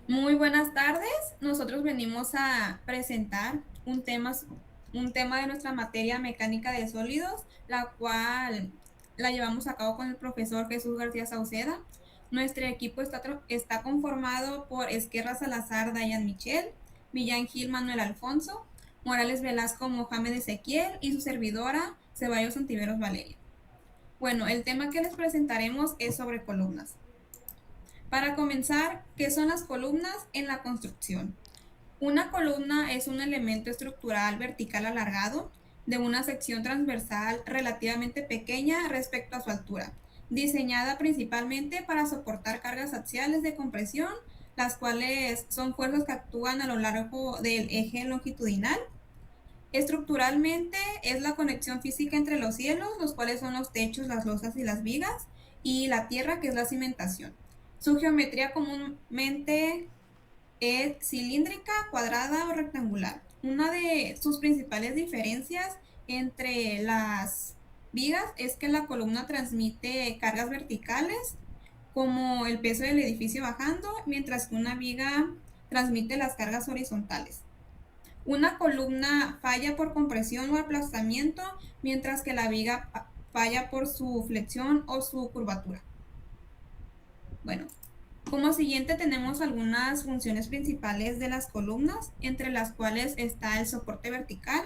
Muy buenas tardes. Nosotros venimos a presentar un tema de nuestra materia mecánica de sólidos, la cual la llevamos a cabo con el profesor Jesús García Sauceda. Nuestro equipo está conformado por Esquerra Salazar Dayan Michel, Millán Gil Manuel Alfonso, Morales Velasco Mohamed Ezequiel y su servidora Ceballos Antiveros Valeria. Bueno, el tema que les presentaremos es sobre columnas. Para comenzar, ¿qué son las columnas en la construcción? Una columna es un elemento estructural vertical alargado de una sección transversal relativamente pequeña respecto a su altura, diseñada principalmente para soportar cargas axiales de compresión, las cuales son fuerzas que actúan a lo largo del eje longitudinal. Estructuralmente es la conexión física entre los cielos, los cuales son los techos, las losas y las vigas, y la tierra, que es la cimentación. Su geometría comúnmente es cilíndrica, cuadrada o rectangular. Una de sus principales diferencias entre las vigas es que la columna transmite cargas verticales, como el peso del edificio bajando, mientras que una viga transmite las cargas horizontales. Una columna falla por compresión o aplastamiento, mientras que la viga falla por su flexión o su curvatura. Bueno, como siguiente tenemos algunas funciones principales de las columnas, entre las cuales está el soporte vertical.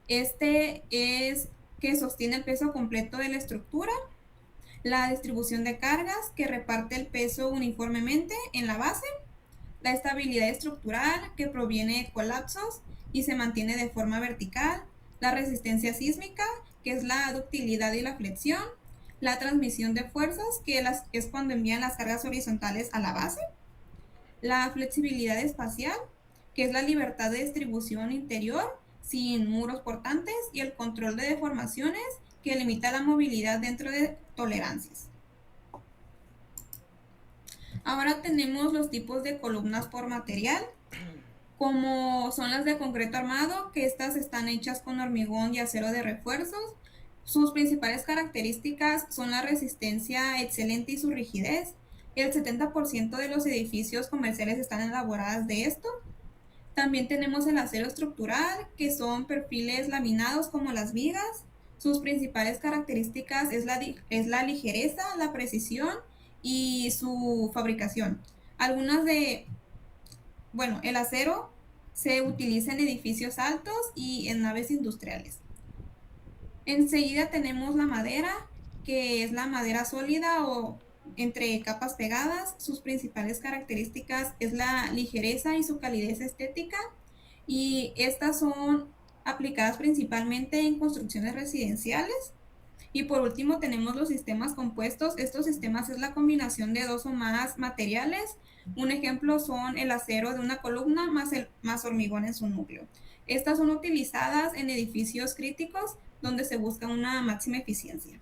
Este es que sostiene el peso completo de la estructura, la distribución de cargas que reparte el peso uniformemente en la base, la estabilidad estructural que proviene de colapsos y se mantiene de forma vertical, la resistencia sísmica, que es la ductilidad y la flexión, la transmisión de fuerzas, que es cuando envían las cargas horizontales a la base, la flexibilidad espacial, que es la libertad de distribución interior sin muros portantes, y el control de deformaciones, que limita la movilidad dentro de tolerancias. Ahora tenemos los tipos de columnas por material, como son las de concreto armado, que estas están hechas con hormigón y acero de refuerzos. Sus principales características son la resistencia excelente y su rigidez. El 70% de los edificios comerciales están elaboradas de esto. También tenemos el acero estructural, que son perfiles laminados como las vigas. Sus principales características es la ligereza, la precisión y su fabricación. Algunas de bueno, el acero se utiliza en edificios altos y en naves industriales. Enseguida tenemos la madera, que es la madera sólida o entre capas pegadas. Sus principales características es la ligereza y su calidez estética, y estas son aplicadas principalmente en construcciones residenciales. Y por último tenemos los sistemas compuestos. Estos sistemas es la combinación de dos o más materiales. Un ejemplo son el acero de una columna más hormigón en su núcleo. Estas son utilizadas en edificios críticos donde se busca una máxima eficiencia.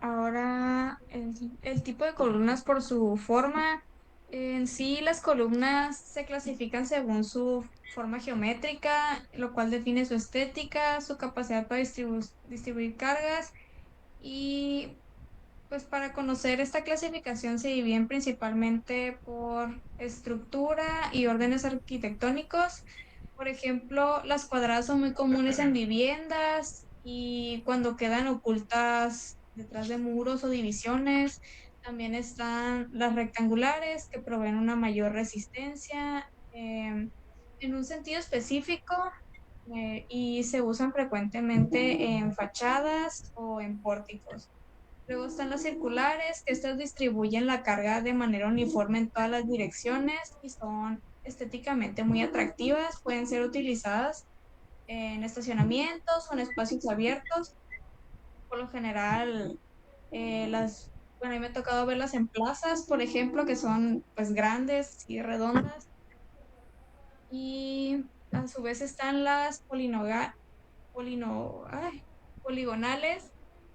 Ahora, el tipo de columnas por su forma. En sí, las columnas se clasifican según su forma geométrica, lo cual define su estética, su capacidad para distribuir cargas. Y pues para conocer esta clasificación se dividen principalmente por estructura y órdenes arquitectónicos. Por ejemplo, las cuadradas son muy comunes en viviendas y cuando quedan ocultas detrás de muros o divisiones. También están las rectangulares, que proveen una mayor resistencia en un sentido específico, y se usan frecuentemente en fachadas o en pórticos. Luego están las circulares, que estas distribuyen la carga de manera uniforme en todas las direcciones y son estéticamente muy atractivas. Pueden ser utilizadas en estacionamientos o en espacios abiertos. Por lo general, bueno, a mí me ha tocado verlas en plazas, por ejemplo, que son pues grandes y redondas. Y a su vez están las poligonales,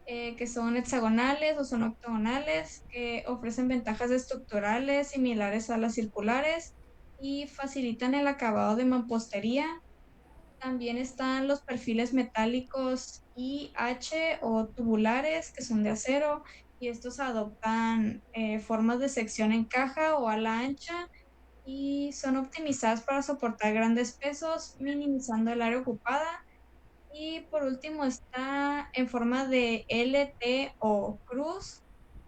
que son hexagonales o son octogonales, que ofrecen ventajas estructurales similares a las circulares y facilitan el acabado de mampostería. También están los perfiles metálicos I, H o tubulares, que son de acero, y estos adoptan formas de sección en caja o ala ancha y son optimizadas para soportar grandes pesos, minimizando el área ocupada. Y por último está en forma de L, T o cruz,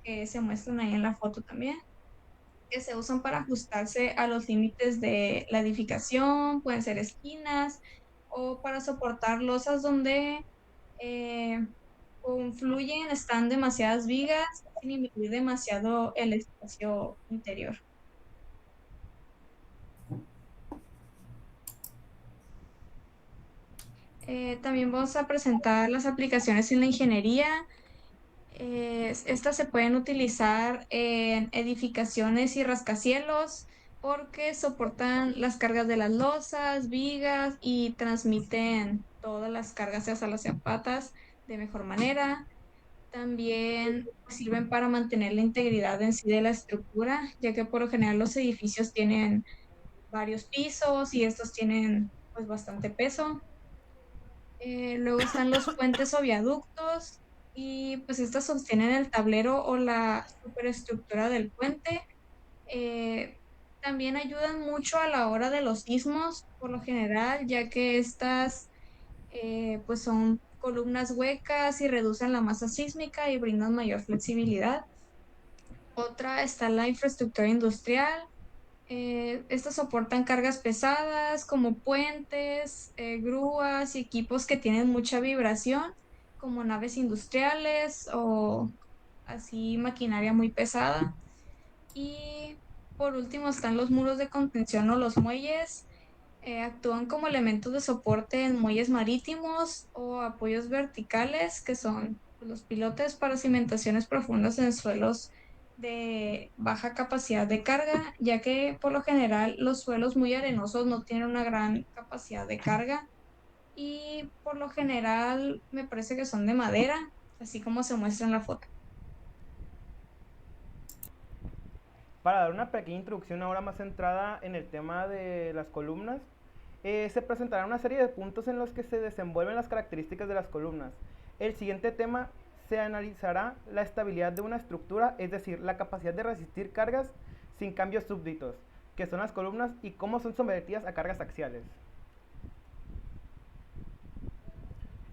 que se muestran ahí en la foto también, que se usan para ajustarse a los límites de la edificación, pueden ser esquinas, o para soportar losas donde eh, confluyen, están demasiadas vigas sin invadir demasiado el espacio interior. También vamos a presentar las aplicaciones en la ingeniería. Estas se pueden utilizar en edificaciones y rascacielos porque soportan las cargas de las losas, vigas y transmiten todas las cargas hacia las zapatas de mejor manera. También sirven para mantener la integridad en sí de la estructura, ya que por lo general los edificios tienen varios pisos y estos tienen pues bastante peso. Luego están los puentes o viaductos y pues estas sostienen el tablero o la superestructura del puente. Eh, También ayudan mucho a la hora de los sismos, por lo general, ya que estas pues son columnas huecas y reducen la masa sísmica y brindan mayor flexibilidad. Otra está la infraestructura industrial. Estas soportan cargas pesadas como puentes, grúas y equipos que tienen mucha vibración, como naves industriales o así maquinaria muy pesada. Y por último están los muros de contención o los muelles. Actúan como elementos de soporte en muelles marítimos o apoyos verticales, que son los pilotes para cimentaciones profundas en suelos de baja capacidad de carga, ya que por lo general los suelos muy arenosos no tienen una gran capacidad de carga y por lo general me parece que son de madera, así como se muestra en la foto. Para dar una pequeña introducción ahora más centrada en el tema de las columnas, se presentará una serie de puntos en los que se desenvuelven las características de las columnas. El siguiente tema se analizará la estabilidad de una estructura, es decir, la capacidad de resistir cargas sin cambios súbditos, que son las columnas y cómo son sometidas a cargas axiales.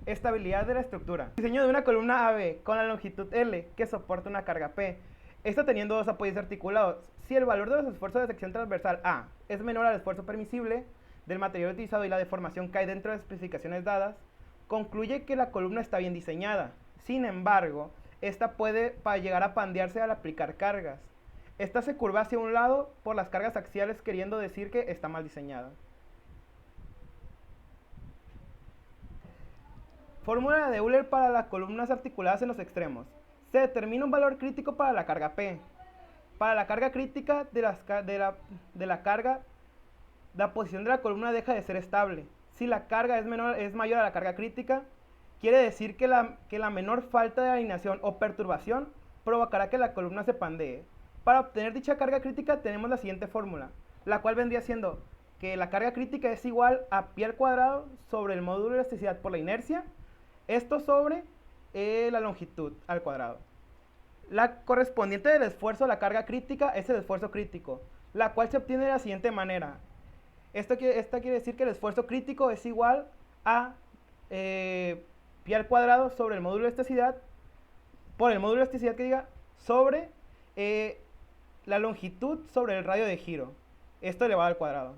Estabilidad de la estructura. Diseño de una columna AB con la longitud L que soporta una carga P. Esto teniendo dos apoyos articulados. Si el valor de los esfuerzos de sección transversal A es menor al esfuerzo permisible del material utilizado y la deformación cae dentro de las especificaciones dadas, concluye que la columna está bien diseñada. Sin embargo, esta puede llegar a pandearse al aplicar cargas. Esta se curva hacia un lado por las cargas axiales, queriendo decir que está mal diseñada. Fórmula de Euler para las columnas articuladas en los extremos. Se determina un valor crítico para la carga P. Para la carga crítica de la carga, la posición de la columna deja de ser estable. Si la carga es mayor a la carga crítica, quiere decir que la menor falta de alineación o perturbación provocará que la columna se pandee. Para obtener dicha carga crítica tenemos la siguiente fórmula, la cual vendría siendo que la carga crítica es igual a pi al cuadrado sobre el módulo de elasticidad por la inercia, esto sobre la longitud al cuadrado. La correspondiente del esfuerzo a la carga crítica es el esfuerzo crítico, la cual se obtiene de la siguiente manera. Esta quiere decir que el esfuerzo crítico es igual a pi al cuadrado sobre el módulo de elasticidad, por el módulo de elasticidad que diga, sobre la longitud sobre el radio de giro. Esto elevado al cuadrado.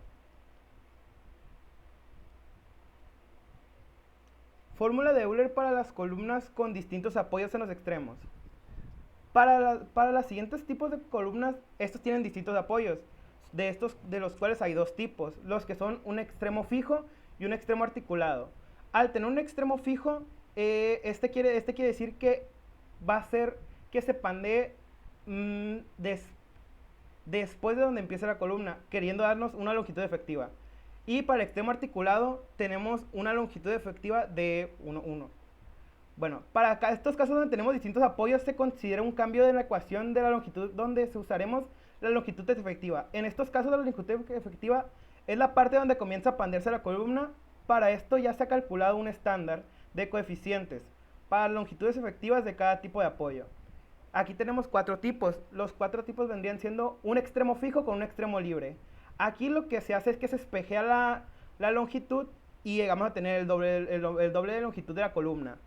Fórmula de Euler para las columnas con distintos apoyos en los extremos. Para los siguientes tipos de columnas, estos tienen distintos apoyos, de los cuales hay dos tipos, los que son un extremo fijo y un extremo articulado. Al tener un extremo fijo, este quiere decir que va a ser que se pandee después de donde empieza la columna, queriendo darnos una longitud efectiva. Y para el extremo articulado tenemos una longitud efectiva de 1,1. Bueno, para estos casos donde tenemos distintos apoyos se considera un cambio de la ecuación de la longitud donde usaremos la longitud efectiva. En estos casos la longitud efectiva es la parte donde comienza a pandearse la columna. Para esto ya se ha calculado un estándar de coeficientes. para las longitudes efectivas de cada tipo de apoyo. Aquí tenemos 4 tipos. Los 4 tipos vendrían siendo un extremo fijo con un extremo libre. Aquí lo que se hace es que se espejea la longitud y llegamos a tener el doble de longitud de la columna.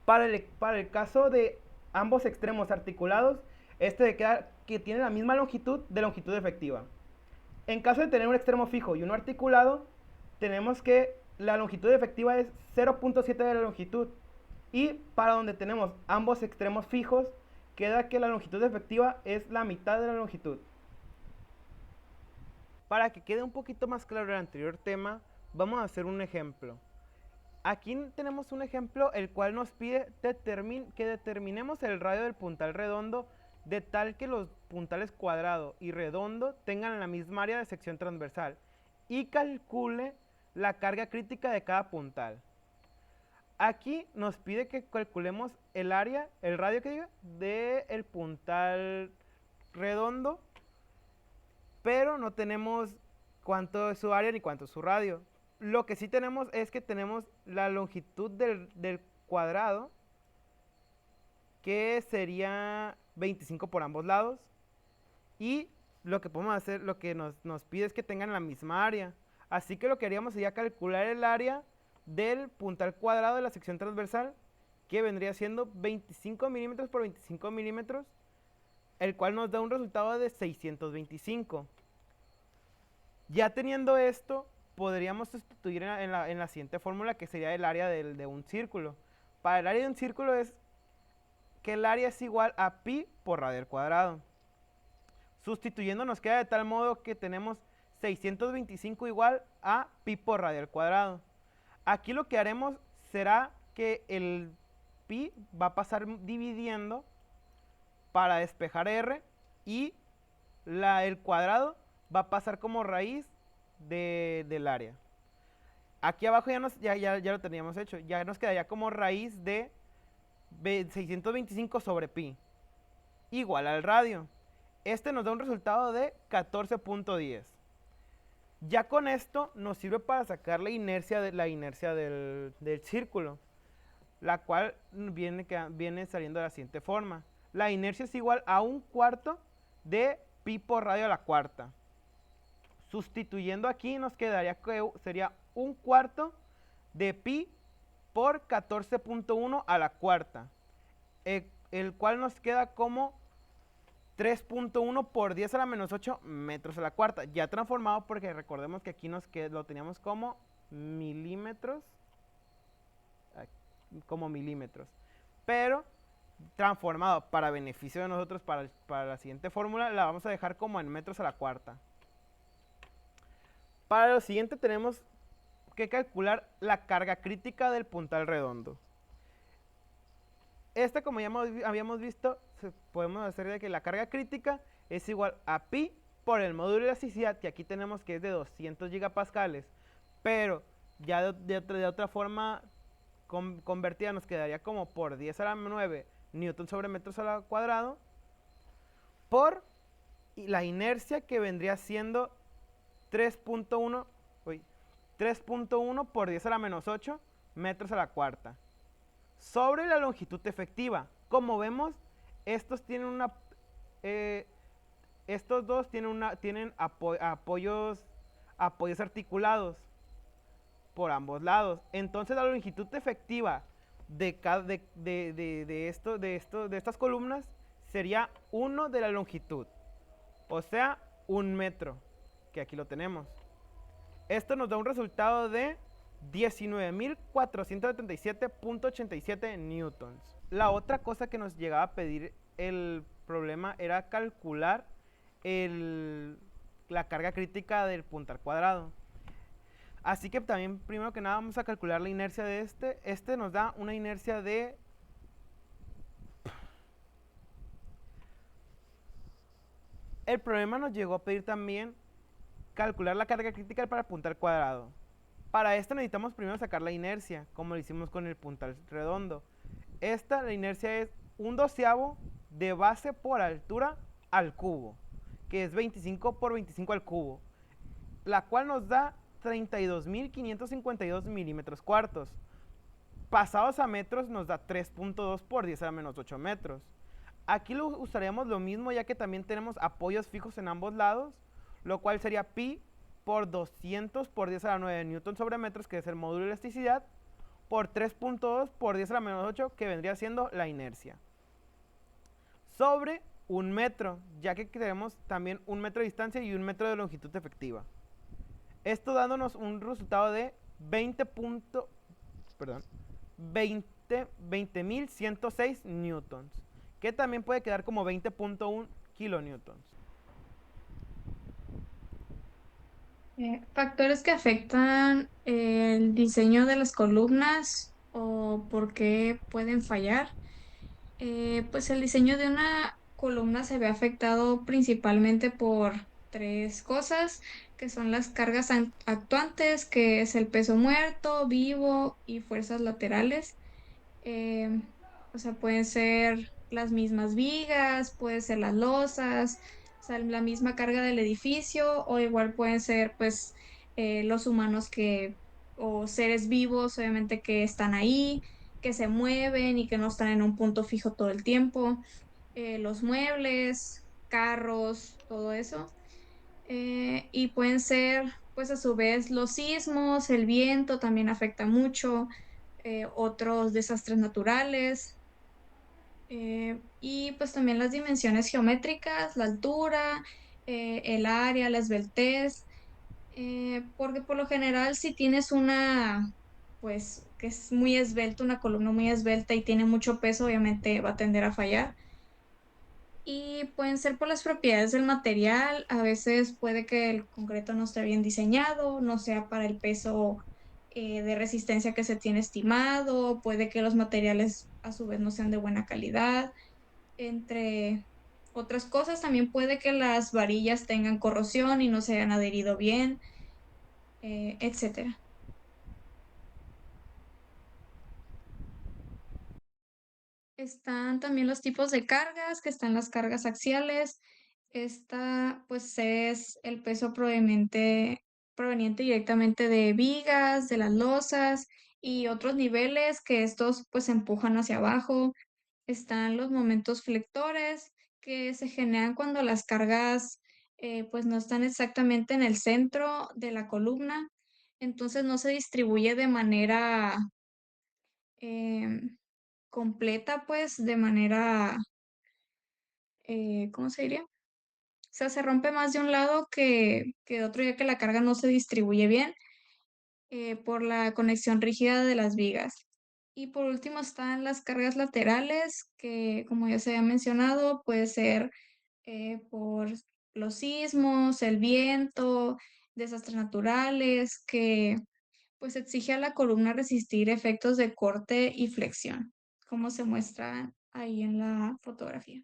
Para el caso de ambos extremos articulados, este queda que tiene la misma longitud de longitud efectiva. En caso de tener un extremo fijo y uno articulado, tenemos que la longitud efectiva es 0.7 de la longitud. Y para donde tenemos ambos extremos fijos, queda que la longitud efectiva es la mitad de la longitud. Para que quede un poquito más claro el anterior tema, vamos a hacer un ejemplo. Aquí tenemos un ejemplo el cual nos pide que determinemos el radio del puntal redondo de tal que los puntales cuadrado y redondo tengan la misma área de sección transversal y calcule la carga crítica de cada puntal. Aquí nos pide que calculemos el radio del puntal redondo, pero no tenemos cuánto es su área ni cuánto es su radio. Lo que sí tenemos es que tenemos la longitud del cuadrado, que sería 25 por ambos lados, y lo que podemos hacer, lo que nos pide es que tengan la misma área. Así que lo que haríamos sería calcular el área del puntal cuadrado de la sección transversal, que vendría siendo 25 milímetros por 25 milímetros, el cual nos da un resultado de 625. Ya teniendo esto, podríamos sustituir en la siguiente fórmula, que sería el área de un círculo. Para el área de un círculo es que el área es igual a pi por radio al cuadrado. Sustituyendo nos queda de tal modo que tenemos 625 igual a pi por radio al cuadrado. Aquí lo que haremos será que el pi va a pasar dividiendo para despejar r, y el cuadrado va a pasar como raíz del área. Aquí abajo ya lo teníamos hecho, ya nos quedaría como raíz de 625 sobre pi, igual al radio. Este nos da un resultado de 14.10. Ya con esto nos sirve para sacar la inercia del círculo, la cual viene saliendo de la siguiente forma. La inercia es igual a 1/4 de pi por radio a la cuarta. Sustituyendo aquí nos quedaría que sería 1/4 de pi por 14.1 a la cuarta, el cual nos queda como 3.1 por 10 a la menos 8 metros a la cuarta, ya transformado, porque recordemos que aquí lo teníamos como milímetros, pero transformado para beneficio de nosotros, para la siguiente fórmula la vamos a dejar como en metros a la cuarta. Para lo siguiente tenemos que calcular la carga crítica del puntal redondo. Como ya habíamos visto, podemos hacer de que la carga crítica es igual a pi por el módulo de elasticidad, que aquí tenemos que es de 200 gigapascales, pero ya de otra forma convertida nos quedaría como por 10 a la 9 newton sobre metros al cuadrado, por la inercia, que vendría siendo 3.1 por 10 a la menos 8 metros a la cuarta, sobre la longitud efectiva. Como vemos, estos dos tienen apoyos articulados por ambos lados. Entonces la longitud efectiva de estas columnas sería 1 de la longitud, o sea, 1 metro, que aquí lo tenemos. Esto nos da un resultado de 19.477.87 newtons. La otra cosa que nos llegaba a pedir el problema era calcular la carga crítica del puntal cuadrado. Así que también, primero que nada, vamos a calcular la inercia de este. Este nos da una inercia de... El problema nos llegó a pedir también calcular la carga crítica para el puntal cuadrado. Para esto necesitamos primero sacar la inercia, como lo hicimos con el puntal redondo. La inercia es 1/12 de base por altura al cubo, que es 25 por 25 al cubo, la cual nos da 32.552 milímetros cuartos. pasados a metros nos da 3.2 por 10 a la menos 8 metros. Aquí usaríamos lo mismo, ya que también tenemos apoyos fijos en ambos lados, lo cual sería pi por 200 por 10 a la 9 newton sobre metros, que es el módulo de elasticidad, por 3.2 por 10 a la menos 8, que vendría siendo la inercia, sobre un metro, ya que tenemos también un metro de distancia y un metro de longitud efectiva. Esto dándonos un resultado de 20.106 newtons, que también puede quedar como 20.1 kilonewtons. Factores que afectan el diseño de las columnas o por qué pueden fallar. Pues el diseño de una columna se ve afectado principalmente por tres cosas, que son las cargas actuantes, que es el peso muerto, vivo y fuerzas laterales. Eh, o sea, pueden ser las mismas vigas, pueden ser las losas, o sea, la misma carga del edificio, o igual pueden ser pues los humanos o seres vivos, obviamente que están ahí, que se mueven y que no están en un punto fijo todo el tiempo, los muebles, carros, todo eso. Y pueden ser pues a su vez los sismos, el viento también afecta mucho, otros desastres naturales, y pues también las dimensiones geométricas, la altura, el área, la esbeltez, porque por lo general si tienes pues que es muy esbelta, una columna muy esbelta y tiene mucho peso, obviamente va a tender a fallar. Y pueden ser por las propiedades del material. A veces puede que el concreto no esté bien diseñado, no sea para el peso de resistencia que se tiene estimado, puede que los materiales a su vez no sean de buena calidad, entre otras cosas. También puede que las varillas tengan corrosión y no se hayan adherido bien, etcétera. Están también los tipos de cargas, que están las cargas axiales. Esta, pues, es el peso proveniente directamente de vigas, de las losas y otros niveles que estos, pues, empujan hacia abajo. Están los momentos flectores que se generan cuando las cargas, pues, no están exactamente en el centro de la columna. Entonces no se distribuye de manera em, completa, pues, de manera, ¿cómo se diría? O sea, se rompe más de un lado que de otro, ya que la carga no se distribuye bien por la conexión rígida de las vigas. Y por último están las cargas laterales, que como ya se había mencionado, puede ser por los sismos, el viento, desastres naturales, que pues exige a la columna resistir efectos de corte y flexión, como se muestra ahí en la fotografía.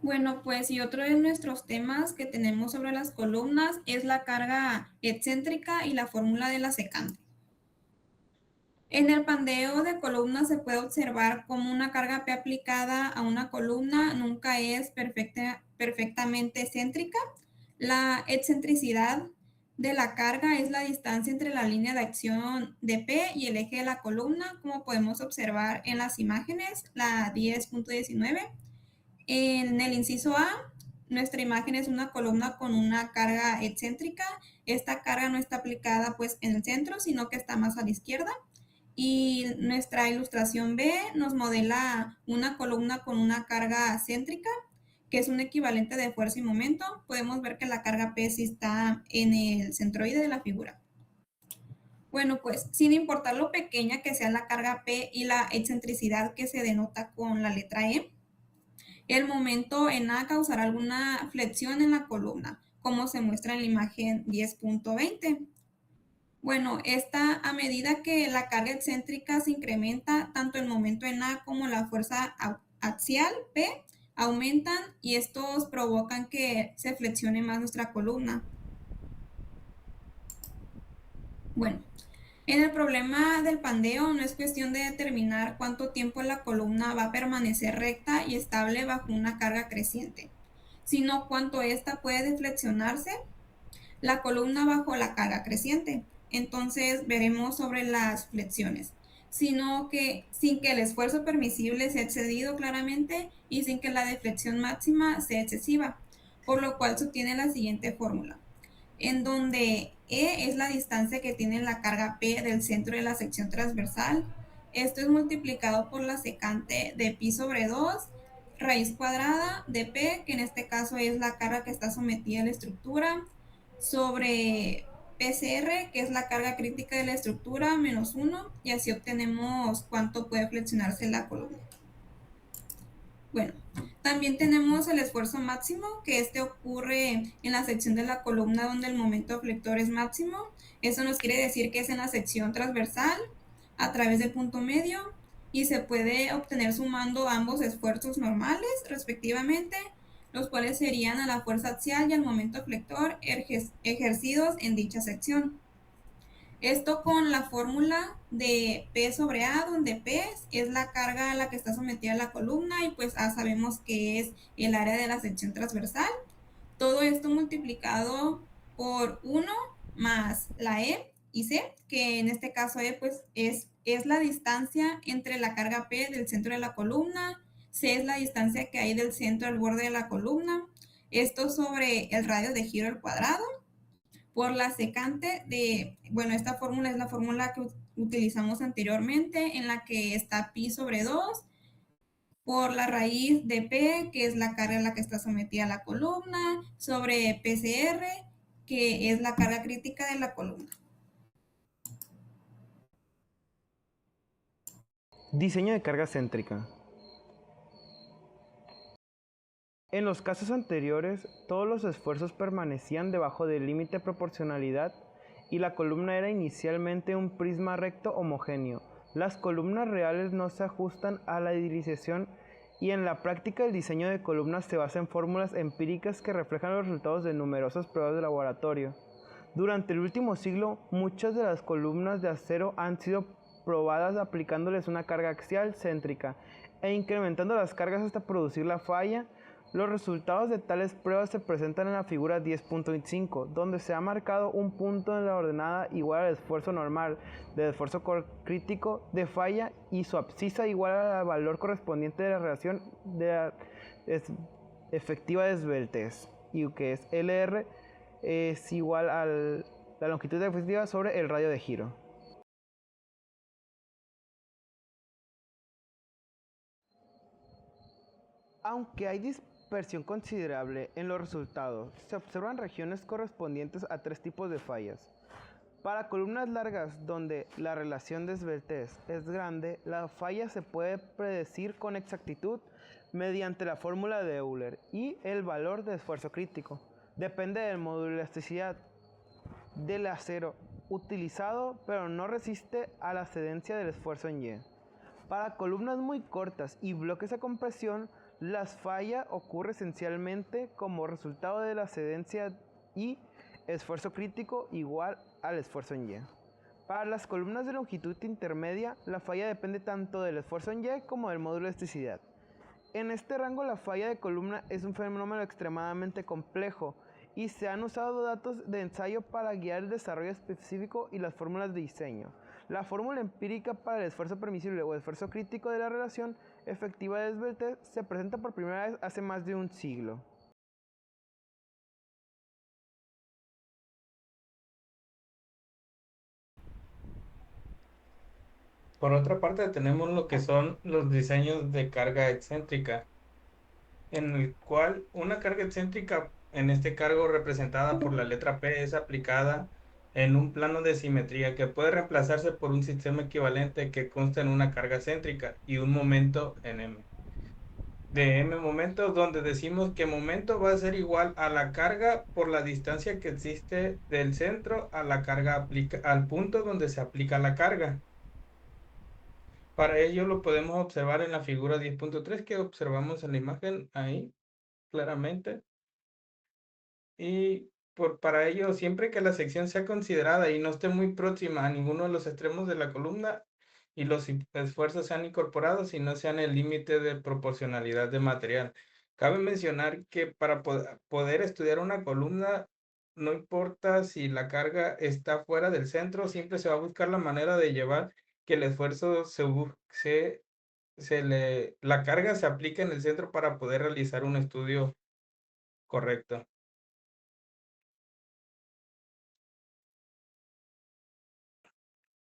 Bueno, pues y otro de nuestros temas que tenemos sobre las columnas es la carga excéntrica y la fórmula de la secante. En el pandeo de columnas se puede observar cómo una carga P aplicada a una columna nunca es perfectamente excéntrica. La excentricidad de la carga es la distancia entre la línea de acción de P y el eje de la columna, como podemos observar en las imágenes, la 10.19. En el inciso A, nuestra imagen es una columna con una carga excéntrica. Esta carga no está aplicada pues en el centro, sino que está más a la izquierda. Y nuestra ilustración B nos modela una columna con una carga céntrica, que es un equivalente de fuerza y momento. Podemos ver que la carga P sí está en el centroide de la figura. Bueno, pues sin importar lo pequeña que sea la carga P y la excentricidad que se denota con la letra E, el momento en A causará alguna flexión en la columna, como se muestra en la imagen 10.20. Bueno, esta a medida que la carga excéntrica se incrementa, tanto el momento en A como la fuerza axial P aumentan y estos provocan que se flexione más nuestra columna. Bueno, en el problema del pandeo no es cuestión de determinar cuánto tiempo la columna va a permanecer recta y estable bajo una carga creciente, sino cuánto ésta puede deflexionarse. la columna bajo la carga creciente. Entonces veremos sobre las flexiones, sino que sin que el esfuerzo permisible sea excedido claramente y sin que la deflexión máxima sea excesiva, por lo cual se obtiene la siguiente fórmula, en donde E es la distancia que tiene la carga P del centro de la sección transversal. Esto es multiplicado por la secante de pi sobre 2 raíz cuadrada de P, que en este caso es la carga que está sometida a la estructura, sobre PCR, que es la carga crítica de la estructura, menos 1, y así obtenemos cuánto puede flexionarse la columna. Bueno, también tenemos el esfuerzo máximo, que este ocurre en la sección de la columna donde el momento flector es máximo. Eso nos quiere decir que es en la sección transversal a través del punto medio y se puede obtener sumando ambos esfuerzos normales respectivamente, los cuales serían a la fuerza axial y al momento flector ejercidos en dicha sección. Esto con la fórmula de P sobre A, donde P es la carga a la que está sometida la columna y pues A sabemos que es el área de la sección transversal. Todo esto multiplicado por 1 más la E y C, que en este caso E pues es la distancia entre la carga P del centro de la columna, C es la distancia que hay del centro al borde de la columna, esto sobre el radio de giro al cuadrado por la secante de, bueno, esta fórmula es la fórmula que utilizamos anteriormente, en la que está pi sobre 2, por la raíz de P, que es la carga a la que está sometida la columna, sobre PCR, que es la carga crítica de la columna. Diseño de carga céntrica. En los casos anteriores, todos los esfuerzos permanecían debajo del límite de proporcionalidad y la columna era inicialmente un prisma recto homogéneo. Las columnas reales no se ajustan a la idealización y en la práctica el diseño de columnas se basa en fórmulas empíricas que reflejan los resultados de numerosas pruebas de laboratorio. Durante el último siglo, muchas de las columnas de acero han sido probadas aplicándoles una carga axial céntrica e incrementando las cargas hasta producir la falla. Los resultados de tales pruebas se presentan en la figura 10.5, donde se ha marcado un punto en la ordenada igual al esfuerzo normal del esfuerzo crítico de falla y su abscisa igual al valor correspondiente de la relación de la efectiva de esbeltez, y que es LR es igual a la longitud efectiva sobre el radio de giro. Aunque hay dispersión considerable en los resultados, se observan regiones correspondientes a tres tipos de fallas. Para columnas largas donde la relación de esbeltez es grande, la falla se puede predecir con exactitud mediante la fórmula de Euler y el valor de esfuerzo crítico. Depende del módulo de elasticidad del acero utilizado, pero no resiste a la cedencia del esfuerzo en Y. Para columnas muy cortas y bloques de compresión, la falla ocurre esencialmente como resultado de la cedencia y esfuerzo crítico igual al esfuerzo en Y. Para las columnas de longitud intermedia, la falla depende tanto del esfuerzo en Y como del módulo de elasticidad. En este rango, la falla de columna es un fenómeno extremadamente complejo y se han usado datos de ensayo para guiar el desarrollo específico y las fórmulas de diseño. La fórmula empírica para el esfuerzo permisible o esfuerzo crítico de la relación efectiva de esbeltez se presenta por primera vez hace más de un siglo. Por otra parte, tenemos lo que son los diseños de carga excéntrica, en el cual una carga excéntrica, en este cargo representada por la letra P, es aplicada en un plano de simetría que puede reemplazarse por un sistema equivalente que consta en una carga céntrica y un momento en M. De M momentos, donde decimos que momento va a ser igual a la carga por la distancia que existe del centro a la carga al punto donde se aplica la carga. Para ello lo podemos observar en la figura 10.3 que observamos en la imagen ahí claramente. Y para ello, siempre que la sección sea considerada y no esté muy próxima a ninguno de los extremos de la columna y los esfuerzos sean incorporados y no sean el límite de proporcionalidad de material. Cabe mencionar que para poder estudiar una columna no importa si la carga está fuera del centro, siempre se va a buscar la manera de llevar que el esfuerzo la carga se aplique en el centro para poder realizar un estudio correcto.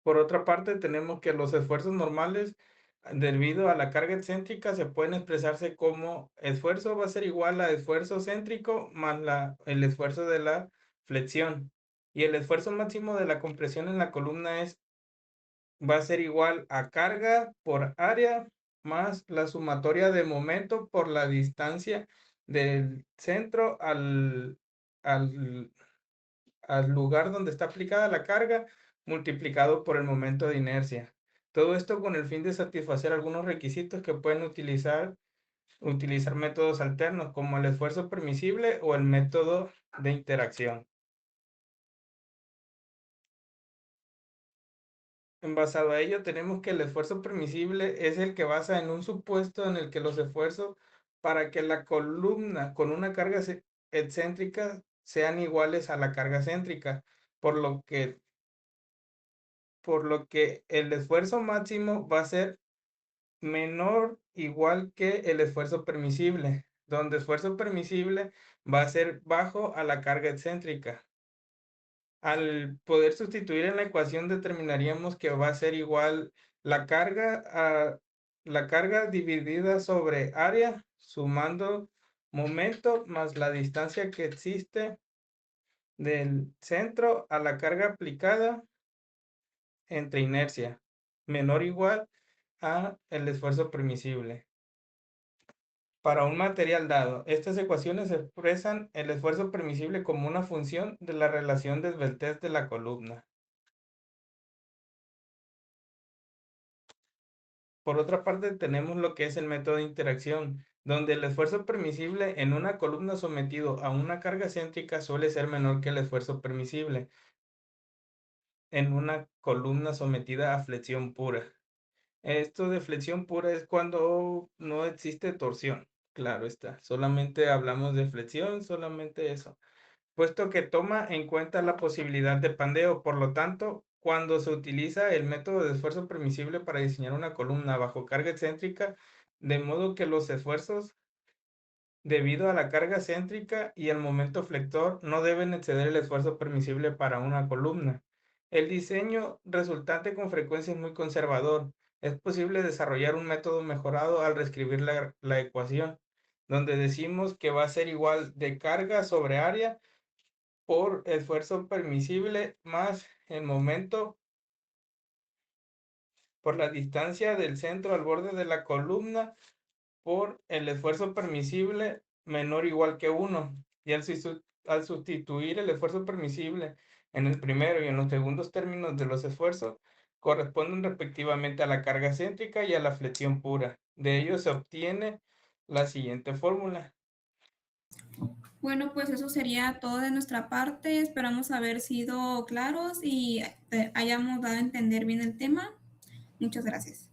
Por otra parte, tenemos que los esfuerzos normales, debido a la carga excéntrica, se pueden expresarse como esfuerzo va a ser igual a esfuerzo céntrico más el esfuerzo de la flexión. Y el esfuerzo máximo de la compresión en la columna va a ser igual a carga por área más la sumatoria de momento por la distancia del centro al lugar donde está aplicada la carga multiplicado por el momento de inercia. Todo esto con el fin de satisfacer algunos requisitos que pueden utilizar métodos alternos como el esfuerzo permisible o el método de interacción. Basado a ello, tenemos que el esfuerzo permisible es el que basa en un supuesto en el que los esfuerzos para que la columna con una carga excéntrica sean iguales a la carga céntrica, por lo que el esfuerzo máximo va a ser menor igual que el esfuerzo permisible, donde esfuerzo permisible va a ser bajo a la carga excéntrica. Al poder sustituir en la ecuación determinaríamos que va a ser igual la carga dividida sobre área, sumando momento más la distancia que existe del centro a la carga aplicada entre inercia, menor o igual a el esfuerzo permisible. Para un material dado, estas ecuaciones expresan el esfuerzo permisible como una función de la relación de esbeltez de la columna. Por otra parte, tenemos lo que es el método de interacción, donde el esfuerzo permisible en una columna sometido a una carga céntrica suele ser menor que el esfuerzo permisible en una columna sometida a flexión pura. Esto de flexión pura es cuando no existe torsión, claro está. Solamente hablamos de flexión, solamente eso. Puesto que toma en cuenta la posibilidad de pandeo, por lo tanto, cuando se utiliza el método de esfuerzo permisible para diseñar una columna bajo carga excéntrica, de modo que los esfuerzos debido a la carga céntrica y el momento flector no deben exceder el esfuerzo permisible para una columna. El diseño resultante con frecuencia es muy conservador. Es posible desarrollar un método mejorado al reescribir la ecuación, donde decimos que va a ser igual de carga sobre área por esfuerzo permisible más el momento por la distancia del centro al borde de la columna por el esfuerzo permisible menor o igual que 1. Y al sustituir el esfuerzo permisible en el primero y en los segundos términos de los esfuerzos, corresponden respectivamente a la carga céntrica y a la flexión pura. De ello se obtiene la siguiente fórmula. Bueno, pues eso sería todo de nuestra parte. Esperamos haber sido claros y hayamos dado a entender bien el tema. Muchas gracias.